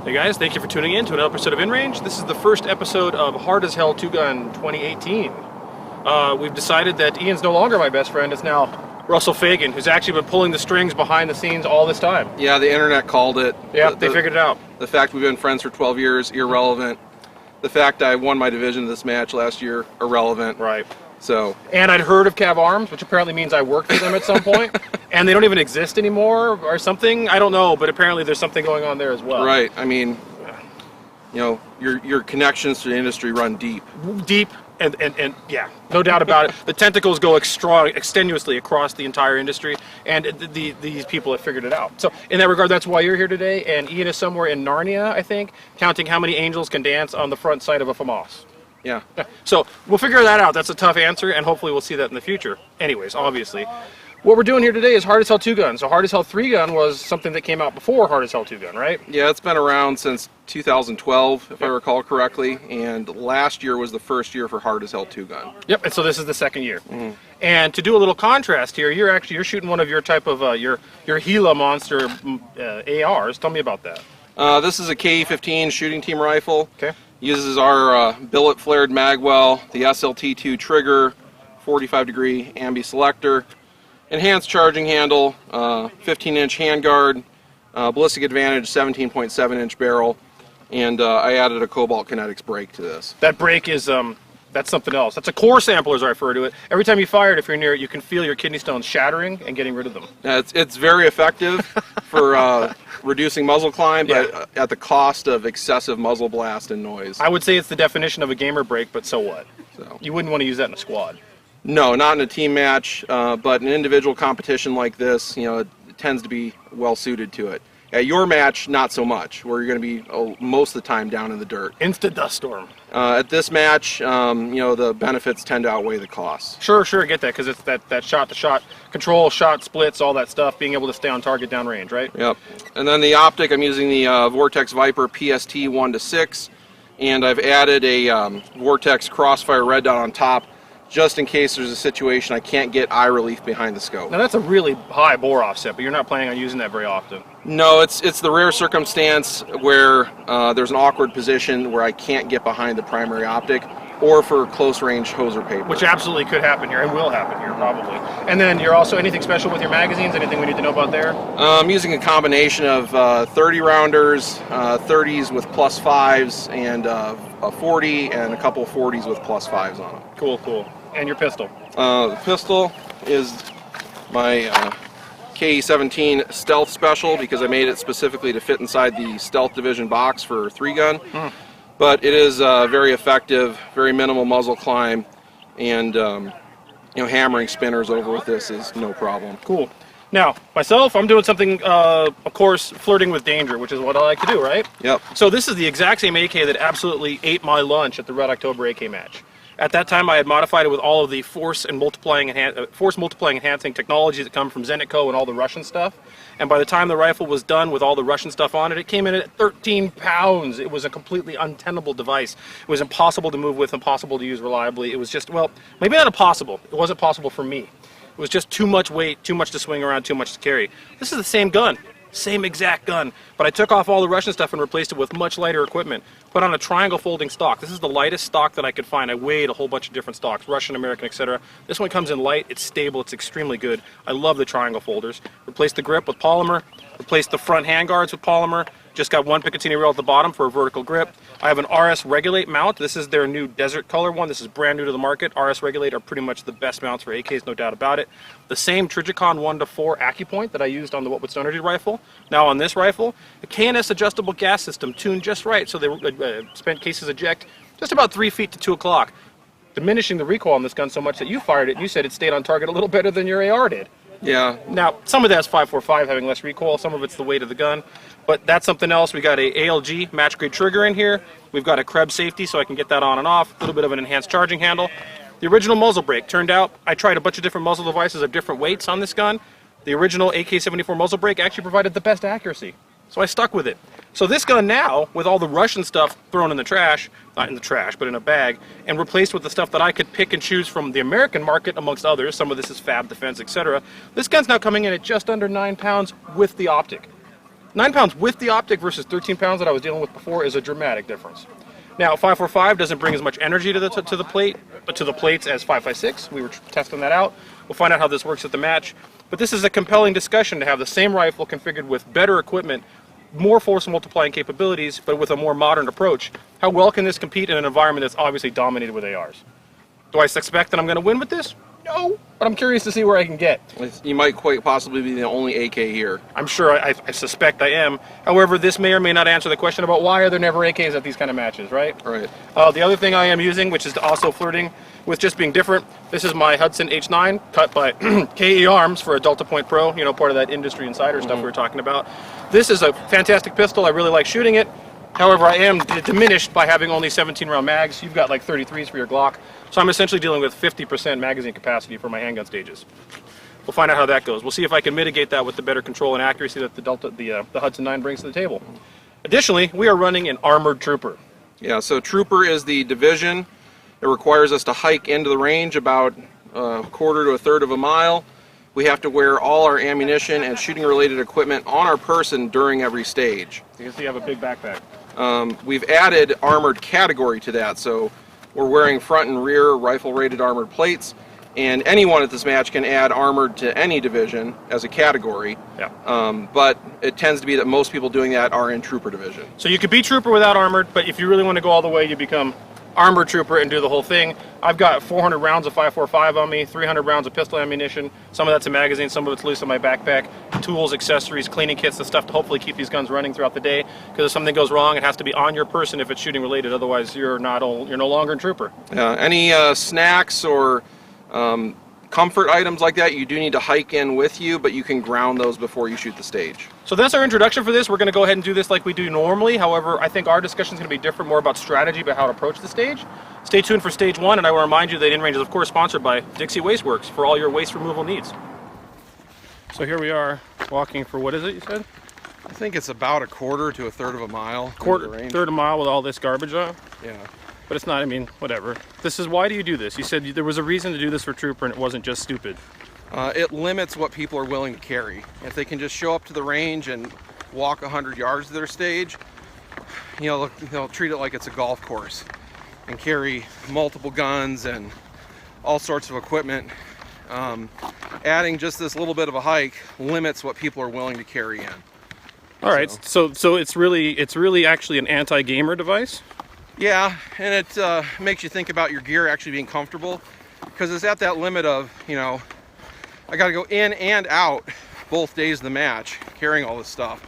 Hey guys, thank you for tuning in to another episode of In Range. This is the first episode of Hard as Hell 2-Gun 2018. We've decided that Ian's no longer my best friend, it's now Russell Fagan, who's actually been pulling the strings behind the scenes all this time. Yeah, the internet called it. Yeah, they figured it out. The fact we've been friends for 12 years, irrelevant. The fact I won my division this match last year, irrelevant. Right. So. And I'd heard of Cav Arms, which apparently means I worked for them at some point, and they don't even exist anymore or something. I don't know, but apparently there's something going on there as well. Right. I mean, you know, your connections to the industry run deep. Deep, and yeah, no doubt about it. The tentacles go extenuously across the entire industry, and these people have figured it out. So in that regard, that's why you're here today, and Ian is somewhere in Narnia, I think, counting how many angels can dance on the front side of a FAMAS. Yeah. So we'll figure that out. That's a tough answer, and hopefully we'll see that in the future. Anyways, obviously. What we're doing here today is Hard as Hell 2-Gun. So Hard as Hell 3-Gun was something that came out before Hard as Hell 2-Gun, right? Yeah, it's been around since 2012, if I recall correctly, and last year was the first year for Hard as Hell 2-Gun. Yep, and so this is the second year. And to do a little contrast here, you're shooting one of your type of your Gila monster ARs. Tell me about that. This is a KE-15 shooting team rifle. Okay. Uses our billet flared magwell, the SLT2 trigger, 45 degree ambi selector, enhanced charging handle, 15-inch handguard, ballistic advantage 17.7-inch barrel, and I added a Cobalt Kinetics brake to this. That brake is that's something else. That's a core sampler, as I refer to it. Every time you fire it, if you're near it, you can feel your kidney stones shattering and getting rid of them. It's very effective for reducing muzzle climb, but at the cost of excessive muzzle blast and noise. I would say it's the definition of a gamer brake, but so what? So. You wouldn't want to use that in a squad. No, not in a team match, but in an individual competition like this, you know, it tends to be well suited to it. At your match, not so much, where you're going to be most of the time down in the dirt. Instant dust storm. At this match, you know, the benefits tend to outweigh the costs. Sure, I get that, because it's that shot-to-shot control, shot splits, all that stuff, being able to stay on target downrange, right? Yep. And then the optic, I'm using the Vortex Viper PST 1-6, and I've added a Vortex Crossfire red dot on top, just in case there's a situation I can't get eye relief behind the scope. Now that's a really high bore offset, but you're not planning on using that very often. No, it's the rare circumstance where there's an awkward position where I can't get behind the primary optic, or for close range hoser paper. Which absolutely could happen here, and will happen here probably. And then you're also, anything special with your magazines? Anything we need to know about there? I'm using a combination of 30 rounders, 30s with +5s, and a 40, and a couple of 40s with +5s on them. Cool. And your pistol? The pistol is my KE-17 Stealth Special, because I made it specifically to fit inside the Stealth Division box for 3-gun. But it is very effective, very minimal muzzle climb, and you know, hammering spinners over with this is no problem. Cool. Now, myself, I'm doing something, of course, flirting with danger, which is what I like to do, right? Yep. So this is the exact same AK that absolutely ate my lunch at the Red October AK match. At that time, I had modified it with all of the force multiplying enhancing technologies that come from Zenitco and all the Russian stuff. And by the time the rifle was done with all the Russian stuff on it, it came in at 13 pounds. It was a completely untenable device. It was impossible to move with, impossible to use reliably. It was just, well, maybe not impossible. It wasn't possible for me. It was just too much weight, too much to swing around, too much to carry. This is the same gun. Same exact gun, but I took off all the Russian stuff and replaced it with much lighter equipment. Put on a triangle folding stock. This is the lightest stock that I could find. I weighed a whole bunch of different stocks, Russian, American, etc. This one comes in light, it's stable, it's extremely good. I love the triangle folders. Replaced the grip with polymer, replaced the front handguards with polymer, just got one Picatinny rail at the bottom for a vertical grip. I have an RS Regulate mount. This is their new desert color one. This is brand new to the market. RS Regulate are pretty much the best mounts for AKs, no doubt about it. The same Trijicon 1-4 AccuPoint that I used on the What Would Stone Energy rifle. Now on this rifle, the KNS adjustable gas system tuned just right, so they spent cases eject just about 3 feet to 2 o'clock, diminishing the recoil on this gun so much that you fired it and you said it stayed on target a little better than your AR did. Yeah. Now, some of that's 5.45 having less recoil, some of it's the weight of the gun, but that's something else. We got a ALG match grade trigger in here. We've got a Krebs safety so I can get that on and off, a little bit of an enhanced charging handle. The original muzzle brake, turned out I tried a bunch of different muzzle devices of different weights on this gun. The original AK-74 muzzle brake actually provided the best accuracy. So I stuck with it. So this gun now, with all the Russian stuff thrown in the trash, not in the trash, but in a bag, and replaced with the stuff that I could pick and choose from the American market, amongst others, some of this is Fab Defense, etc., this gun's now coming in at just under 9 pounds with the optic. 9 pounds with the optic versus 13 pounds that I was dealing with before is a dramatic difference. Now, 545 doesn't bring as much energy to the plate, but to the plates as 556. We were testing that out. We'll find out how this works at the match. But this is a compelling discussion to have the same rifle configured with better equipment, more force multiplying capabilities, but with a more modern approach. How well can this compete in an environment that's obviously dominated with ARs? Do I suspect that I'm going to win with this? No, but I'm curious to see where I can get. You might quite possibly be the only AK here. I'm sure, I suspect I am. However, this may or may not answer the question about why are there never AKs at these kind of matches, right? Right. The other thing I am using, which is also flirting with just being different, this is my Hudson H9, cut by KE Arms for a Delta Point Pro, you know, part of that industry insider stuff we were talking about. This is a fantastic pistol. I really like shooting it. However, I am diminished by having only 17-round mags. You've got like 33s for your Glock. So I'm essentially dealing with 50% magazine capacity for my handgun stages. We'll find out how that goes. We'll see if I can mitigate that with the better control and accuracy that the Hudson 9 brings to the table. Additionally, we are running an Armored Trooper. Yeah, so Trooper is the division. It requires us to hike into the range about a quarter to a third of a mile. We have to wear all our ammunition and shooting related equipment on our person during every stage. You can see I have a big backpack. We've added armored category to that, so we're wearing front and rear rifle rated armored plates, and anyone at this match can add armored to any division as a category. Yeah. But it tends to be that most people doing that are in Trooper division. So you could be Trooper without armored, but if you really want to go all the way, you become Armored Trooper and do the whole thing. I've got 400 rounds of 5.45 on me, 300 rounds of pistol ammunition. Some of that's a magazine, some of it's loose in my backpack. Tools, accessories, cleaning kits, the stuff to hopefully keep these guns running throughout the day. Because if something goes wrong, it has to be on your person if it's shooting related. Otherwise, you're no longer in Trooper. Any snacks or comfort items like that, you do need to hike in with you, but you can ground those before you shoot the stage. So that's our introduction for this. We're going to go ahead and do this like we do normally. However, I think our discussion is going to be different, more about strategy, about how to approach the stage. Stay tuned for stage one, and I will remind you that InRange is, of course, sponsored by Dixie Waste Works for all your waste removal needs. So here we are, walking for, what is it, you said? I think it's about a quarter to a third of a mile. Third of a mile with all this garbage on? Yeah. But it's not, I mean, whatever. This is, why do you do this? You said there was a reason to do this for Trooper and it wasn't just stupid. It limits what people are willing to carry. If they can just show up to the range and walk 100 yards to their stage, you know, they'll treat it like it's a golf course and carry multiple guns and all sorts of equipment. Adding just this little bit of a hike limits what people are willing to carry in. All right, so it's really actually an anti-gamer device? Yeah, and it makes you think about your gear actually being comfortable, because it's at that limit of, you know, I got to go in and out both days of the match carrying all this stuff.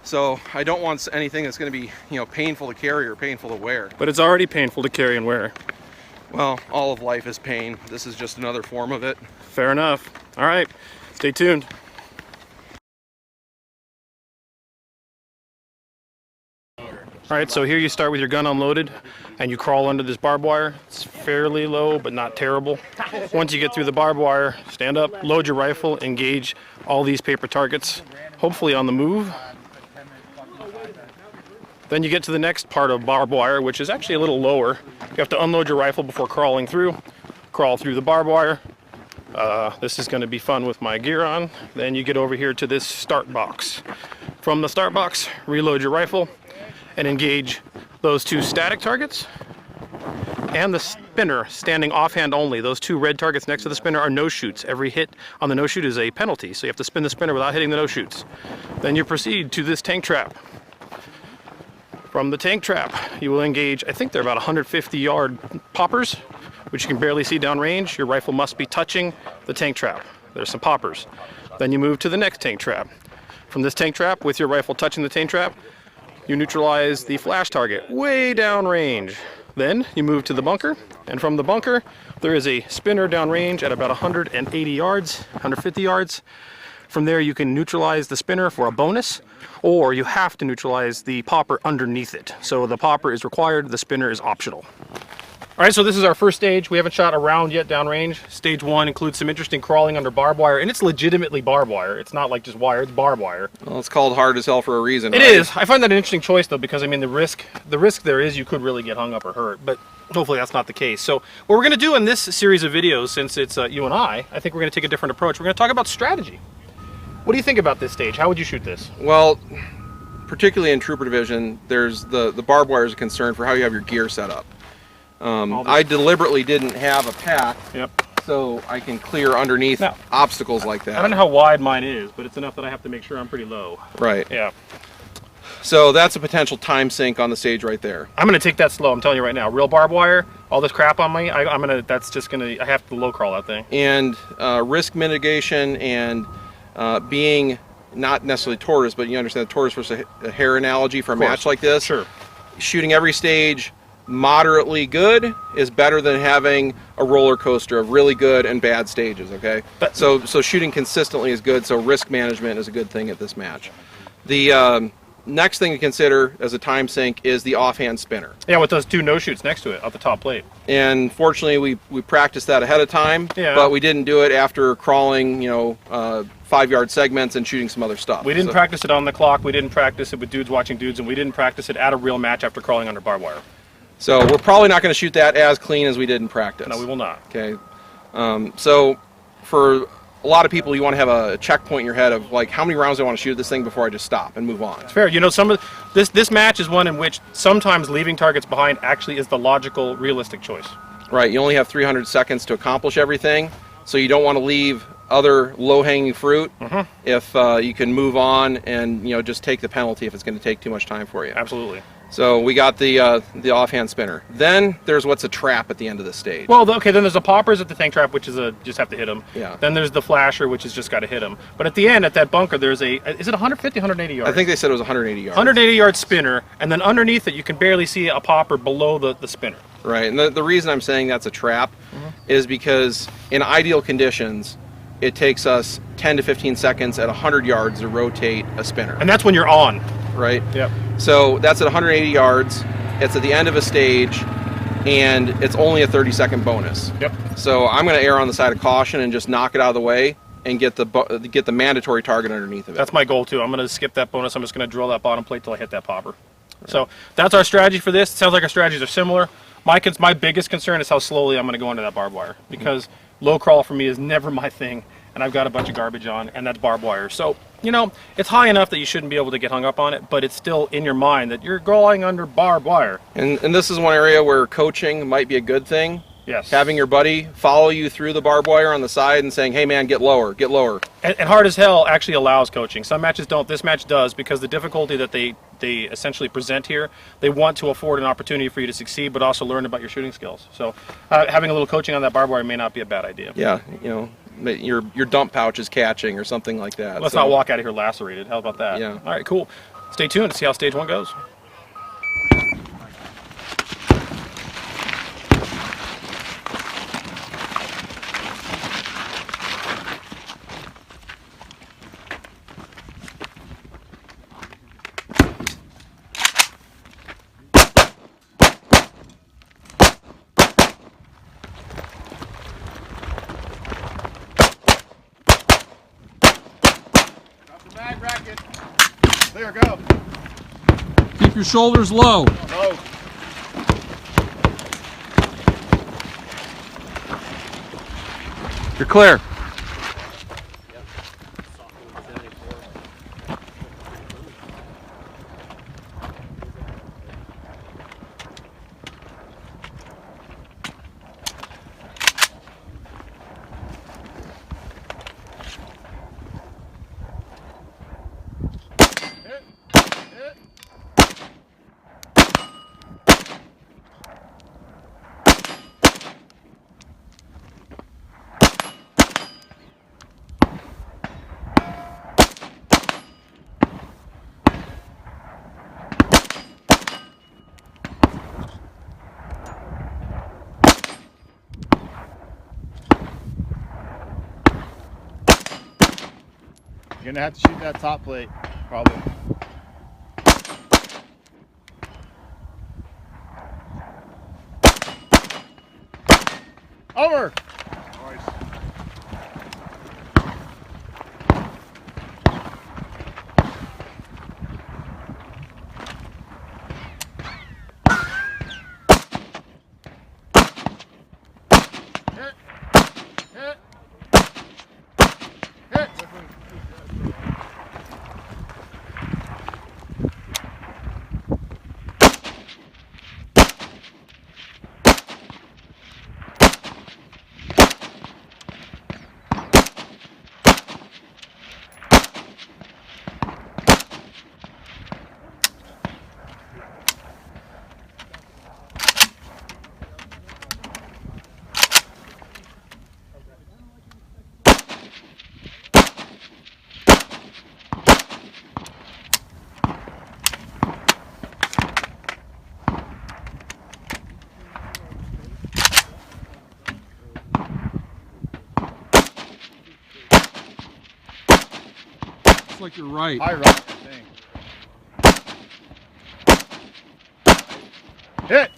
So I don't want anything that's going to be, you know, painful to carry or painful to wear. But it's already painful to carry and wear. Well, all of life is pain. This is just another form of it. Fair enough. All right, stay tuned. All right, so here you start with your gun unloaded and you crawl under this barbed wire. It's fairly low, but not terrible. Once you get through the barbed wire, stand up, load your rifle, engage all these paper targets, hopefully on the move. Then you get to the next part of barbed wire, which is actually a little lower. You have to unload your rifle before crawling through. Crawl through the barbed wire. This is going to be fun with my gear on. Then you get over here to this start box. From the start box, reload your rifle and engage those two static targets and the spinner standing offhand only. Those two red targets next to the spinner are no-shoots. Every hit on the no-shoot is a penalty, so you have to spin the spinner without hitting the no-shoots. Then you proceed to this tank trap. From the tank trap, you will engage, I think they're about 150-yard poppers, which you can barely see downrange. Your rifle must be touching the tank trap. There's some poppers. Then you move to the next tank trap. From this tank trap, with your rifle touching the tank trap, you neutralize the flash target way downrange. Then you move to the bunker, and from the bunker, there is a spinner downrange at about 180 yards, 150 yards. From there, you can neutralize the spinner for a bonus, or you have to neutralize the popper underneath it. So the popper is required, the spinner is optional. All right, so this is our first stage. We haven't shot a round yet downrange. Stage one includes some interesting crawling under barbed wire, and it's legitimately barbed wire. It's not like just wire, it's barbed wire. Well, it's called hard as hell for a reason. It is. I find that an interesting choice, though, because, I mean, the risk there is you could really get hung up or hurt, but hopefully that's not the case. So what we're going to do in this series of videos, since it's you and I think we're going to take a different approach. We're going to talk about strategy. What do you think about this stage? How would you shoot this? Well, particularly in Trooper Division, there's the barbed wire is a concern for how you have your gear set up. I deliberately didn't have a path. Yep. So I can clear underneath obstacles like that. I don't know how wide mine is, but it's enough that I have to make sure I'm pretty low. Right. Yeah. So that's a potential time sink on the stage right there. I'm gonna take that slow. I'm telling you right now. Real barbed wire, all this crap on me. I have to low crawl that thing. And risk mitigation and being not necessarily tortoise, but you understand the tortoise versus a hare analogy for a match like this. Sure. Shooting every stage moderately good is better than having a roller coaster of really good and bad stages. Okay. So shooting consistently is good. So risk management is a good thing at this match. The next thing to consider as a time sink is the offhand spinner. Yeah, with those two no shoots next to it at the top plate. And fortunately, we practiced that ahead of time, but we didn't do it after crawling, 5-yard segments and shooting some other stuff. We didn't practice it on the clock. We didn't practice it with dudes watching dudes, and we didn't practice it at a real match after crawling under barbed wire. So we're probably not going to shoot that as clean as we did in practice. No, we will not. Okay. So for a lot of people, you want to have a checkpoint in your head of like how many rounds I want to shoot this thing before I just stop and move on. It's fair. Some of this match is one in which sometimes leaving targets behind actually is the logical, realistic choice. Right. You only have 300 seconds to accomplish everything, so you don't want to leave other low-hanging fruit if you can move on and just take the penalty if it's going to take too much time for you. Absolutely. So we got the offhand spinner. Then there's what's a trap at the end of the stage. Well, okay, then there's the poppers at the tank trap, which is just have to hit them. Yeah. Then there's the flasher, which is just got to hit them. But at the end, at that bunker, there's is it 150, 180 yards? I think they said it was 180 yards. 180-yard spinner, and then underneath it, you can barely see a popper below the spinner. Right, and the reason I'm saying that's a trap is because in ideal conditions, it takes us 10 to 15 seconds at 100 yards to rotate a spinner. And that's when you're on. Right? Yep. So that's at 180 yards. It's at the end of a stage, and it's only a 30-second bonus. Yep. So I'm going to err on the side of caution and just knock it out of the way and get the mandatory target underneath of it. That's my goal too. I'm going to skip that bonus. I'm just going to drill that bottom plate till I hit that popper. Right. So that's our strategy for this. It sounds like our strategies are similar. My biggest concern is how slowly I'm going to go into that barbed wire, because low crawl for me is never my thing, and I've got a bunch of garbage on, and that's barbed wire. So, it's high enough that you shouldn't be able to get hung up on it, but it's still in your mind that you're going under barbed wire. And this is one area where coaching might be a good thing. Yes. Having your buddy follow you through the barbed wire on the side and saying, hey man, get lower, get lower. And Hard as Hell actually allows coaching. Some matches don't. This match does, because the difficulty that they essentially present here, they want to afford an opportunity for you to succeed, but also learn about your shooting skills. So having a little coaching on that barbed wire may not be a bad idea. Yeah, your dump pouch is catching or something like that. Let's not walk out of here lacerated. How about that? Yeah. All right, cool. Stay tuned to see how stage 1 goes. Mag bracket. There, go. Keep your shoulders low. Low. You're clear. You're gonna have to shoot that top plate, probably. Over. Nice. Hit. Hit. Hit. Looks like you're right. High rock, I think. Hit!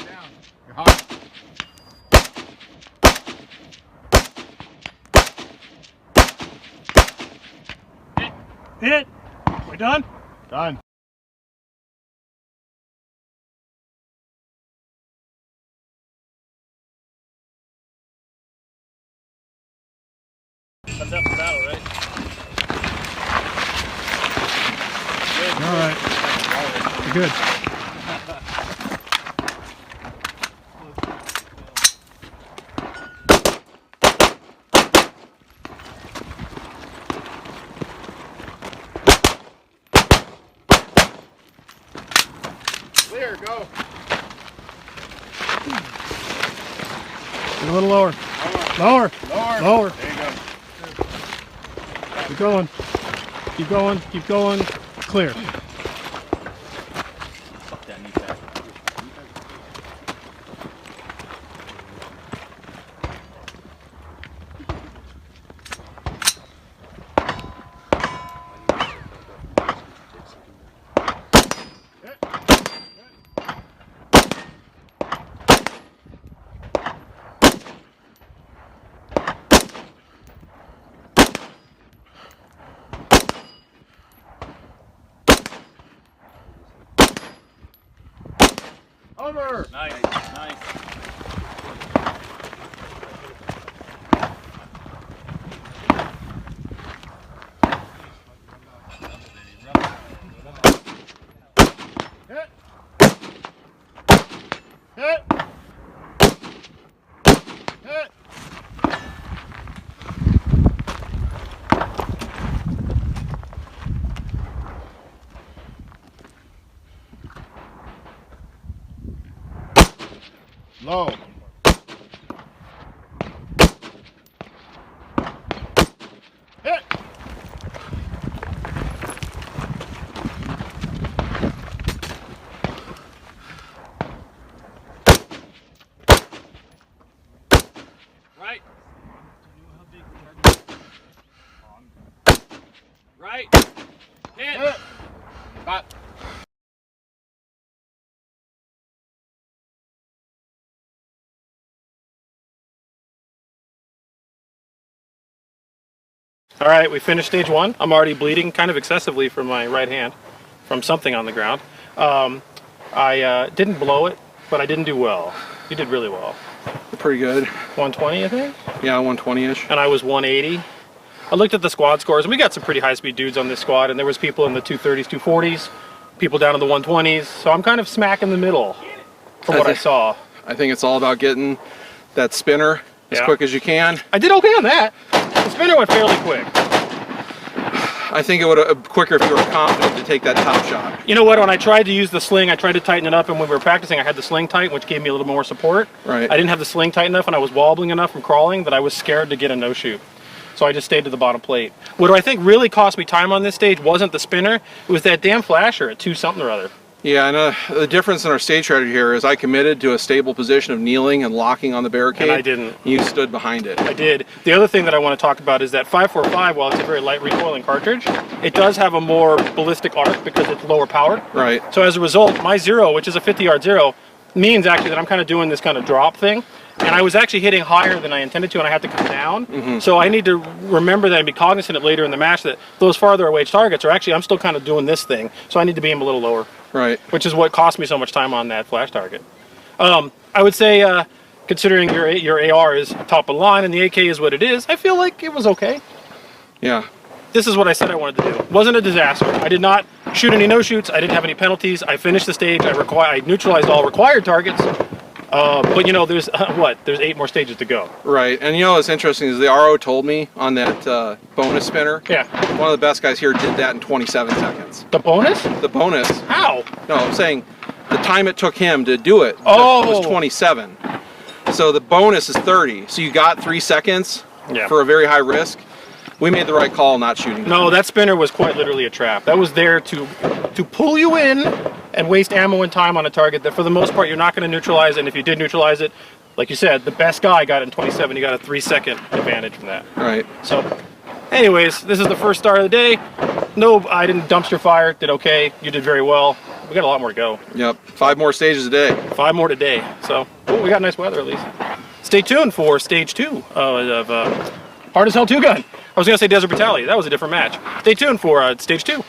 Down. You're hot. Hit. We done? Done. That's half the battle, right? All right. You're good. Clear, go. Get a little lower. Lower. Lower. Lower. There you go. Keep going. Keep going. Keep going. Clear. Over. Nice, nice. Hit. Hit. Hit. Low. Hit. Right. Right. Hit. Hit. Got. All right, we finished stage one. I'm already bleeding kind of excessively from my right hand from something on the ground. I didn't blow it, but I didn't do well. You did really well. Pretty good. 120, I think? Yeah, 120-ish. And I was 180. I looked at the squad scores, and we got some pretty high-speed dudes on this squad, and there was people in the 230s, 240s, people down in the 120s, so I'm kind of smack in the middle from what I saw. I think it's all about getting that spinner as Yeah. quick as you can. I did okay on that. The spinner went fairly quick. I think it would have quicker if you were confident to take that top shot. You know what, when I tried to use the sling, I tried to tighten it up, and when we were practicing, I had the sling tight, which gave me a little more support. Right. I didn't have the sling tight enough, and I was wobbling enough from crawling that I was scared to get a no-shoot. So I just stayed to the bottom plate. What I think really cost me time on this stage wasn't the spinner, it was that damn flasher at 2 something or other. Yeah, and the difference in our stage strategy here is I committed to a stable position of kneeling and locking on the barricade. And I didn't. You stood behind it. I did. The other thing that I want to talk about is that 545, while it's a very light recoiling cartridge, it does have a more ballistic arc because it's lower powered. Right. So as a result, my zero, which is a 50-yard zero, means actually that I'm kind of doing this kind of drop thing. And I was actually hitting higher than I intended to, and I had to come down. So I need to remember that and be cognizant of later in the match that those farther away targets are actually, I'm still kind of doing this thing. So I need to be aim a little lower. Right. Which is what cost me so much time on that flash target. I would say, considering your AR is top of the line and the AK is what it is, I feel like it was okay. Yeah. This is what I said I wanted to do. It wasn't a disaster. I did not shoot any no-shoots. I didn't have any penalties. I finished the stage. I neutralized all required targets. But you know, there's there's 8 more stages to go. Right. And you know what's interesting is the RO told me on that bonus spinner. Yeah. One of the best guys here did that in 27 seconds. The bonus? The bonus. How? No, I'm saying the time it took him to do it Oh. was 27. So the bonus is 30. So you got 3 seconds Yeah. for a very high risk. we made the right call not shooting. No, that spinner was quite literally a trap. That was there to pull you in and waste ammo and time on a target that for the most part you're not going to neutralize, and if you did neutralize it, like you said, the best guy got it in 27, you got a 3-second advantage from that. Right. So, anyways, this is the first start of the day. No, I didn't dumpster fire, did okay, you did very well. We got a lot more to go. Yep. 5 more stages a day. 5 more today, so we got nice weather at least. Stay tuned for stage 2 of Hard as Hell 2 Gun. I was going to say Desert Brutality, that was a different match. Stay tuned for stage 2.